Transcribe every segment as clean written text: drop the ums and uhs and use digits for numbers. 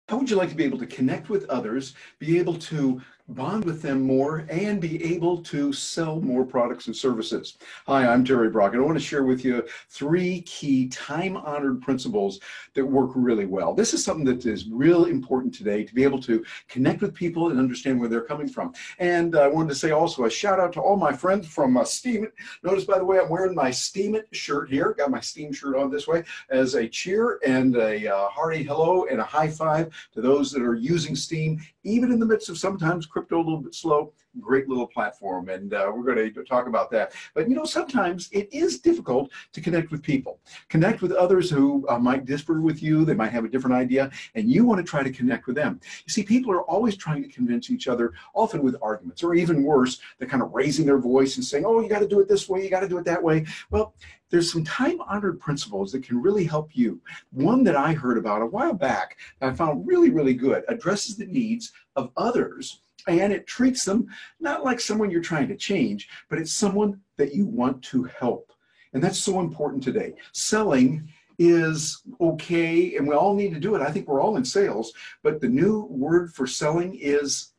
How would you like to be able to connect with others, be able to bond with them more, and be able to sell more products and services? Hi, I'm Terry Brock, and I want to share with you 3 key time-honored principles that work really well. This is something that is real important today, to be able to connect with people and understand where they're coming from. And I wanted to say also a shout out to all my friends from Steam It. Notice, by the way, I'm wearing my Steam It shirt here. Got my Steam shirt on this way as a cheer and a hearty hello and a high five to those that are using Steam, even in the midst of sometimes crypto a little bit slow. Great little platform, and we're going to talk about that. But sometimes it is difficult to connect with people, connect with others who might differ with you. They might have a different idea, and you want to try to connect with them. You see, people are always trying to convince each other, often with arguments, or even worse, they're kind of raising their voice and saying, oh, you got to do it this way, you got to do it that way. Well, there's some time-honored principles that can really help you. One that I heard about a while back that I found really, really good, addresses the needs of others, and it treats them not like someone you're trying to change, but it's someone that you want to help. And that's so important today. Selling is okay, and we all need to do it. I think we're all in sales, but the new word for selling is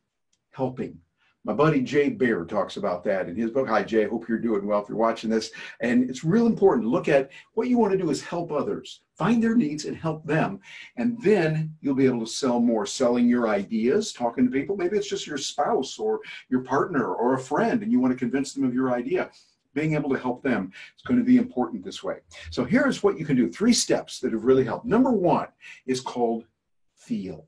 helping. My buddy Jay Baer talks about that in his book. Hi, Jay. Hope you're doing well if you're watching this. And it's real important to look at what you want to do is help others, find their needs and help them. And then you'll be able to sell more, selling your ideas, talking to people. Maybe it's just your spouse or your partner or a friend, and you want to convince them of your idea. Being able to help them is going to be important this way. So here's what you can do. 3 steps that have really helped. Number 1 is called feel.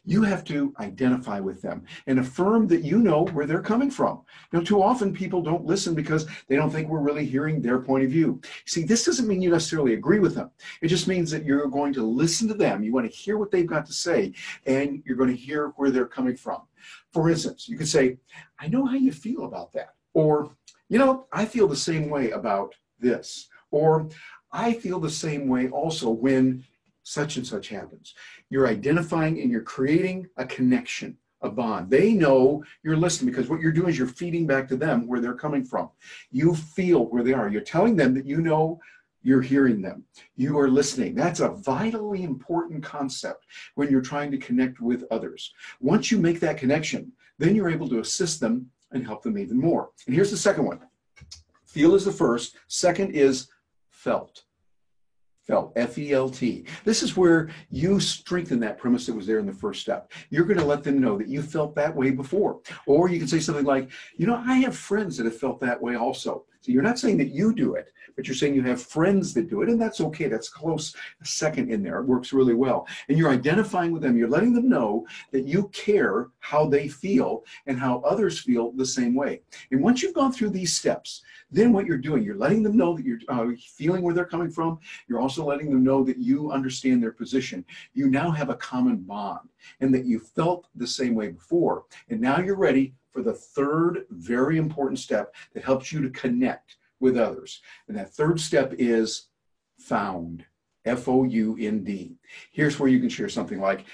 You have to identify with them and affirm that you know where they're coming from. Too often people don't listen because they don't think we're really hearing their point of view. See, this doesn't mean you necessarily agree with them. It just means that you're going to listen to them. You want to hear what they've got to say, and you're going to hear where they're coming from. For instance, you could say, I know how you feel about that. Or, I feel the same way about this. Or, I feel the same way also when such and such happens. You're identifying and you're creating a connection, a bond. They know you're listening because what you're doing is you're feeding back to them where they're coming from. You feel where they are. You're telling them that you know you're hearing them. You are listening. That's a vitally important concept when you're trying to connect with others. Once you make that connection, then you're able to assist them and help them even more. And here's the second one. Feel is the first. Second is felt. Felt, F-E-L-T. This is where you strengthen that premise that was there in the first step. You're going to let them know that you felt that way before. Or you can say something like, I have friends that have felt that way also. So you're not saying that you do it, but you're saying you have friends that do it, and that's okay. That's close second in there. It works really well. And you're identifying with them. You're letting them know that you care how they feel and how others feel the same way. And once you've gone through these steps, then what you're doing, you're letting them know that you're feeling where they're coming from. You're also letting them know that you understand their position. You now have a common bond, and that you felt the same way before. And now you're ready for the third very important step that helps you to connect with others. And that third step is found. F-O-U-N-D. Here's where you can share something like,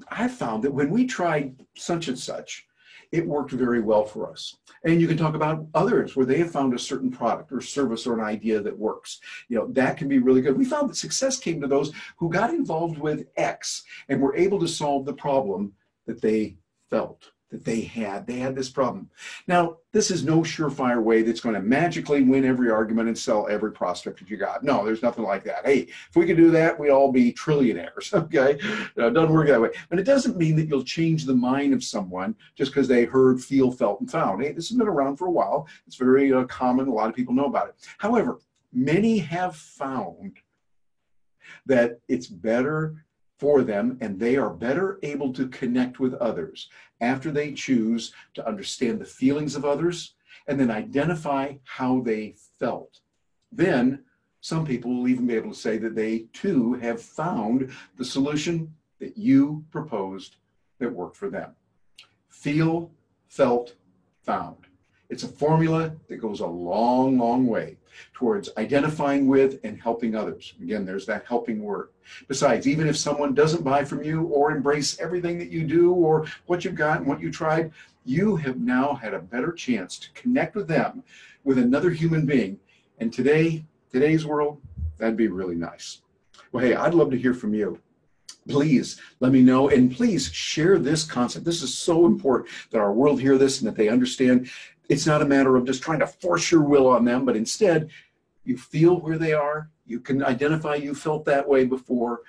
I found that when we tried such and such, it worked very well for us. And you can talk about others where they have found a certain product or service or an idea that works. That can be really good. We found that success came to those who got involved with X and were able to solve the problem that they felt that they had this problem. Now, this is no surefire way that's going to magically win every argument and sell every prospect that you got. No, there's nothing like that. Hey, if we could do that, we'd all be trillionaires, okay? It doesn't work that way. But it doesn't mean that you'll change the mind of someone just because they heard, feel, felt, and found. Hey, this has been around for a while. It's very common. A lot of people know about it. However, many have found that it's better for them, and they are better able to connect with others after they choose to understand the feelings of others and then identify how they felt. Then some people will even be able to say that they too have found the solution that you proposed that worked for them. Feel, felt, found. It's a formula that goes a long, long way towards identifying with and helping others. Again, there's that helping word. Besides, even if someone doesn't buy from you or embrace everything that you do or what you've got and what you tried, you have now had a better chance to connect with them, with another human being. And today's world, that'd be really nice. Well, hey, I'd love to hear from you. Please let me know, and please share this concept. This is so important that our world hear this and that they understand it's not a matter of just trying to force your will on them, but instead you feel where they are. You can identify you felt that way before,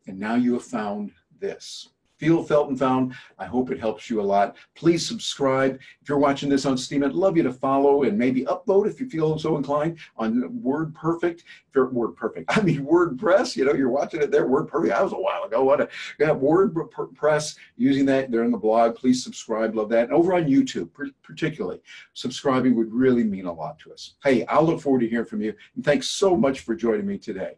and now you have found this. Feel, felt, and found. I hope it helps you a lot. Please subscribe. If you're watching this on Steam, I'd love you to follow and maybe upload if you feel so inclined on WordPerfect. If you're WordPerfect, I mean WordPress. You know, you're watching it there. WordPerfect. That was a while ago. What a WordPress using that. They're in the blog. Please subscribe. Love that. And over on YouTube, particularly, subscribing would really mean a lot to us. Hey, I'll look forward to hearing from you. And thanks so much for joining me today.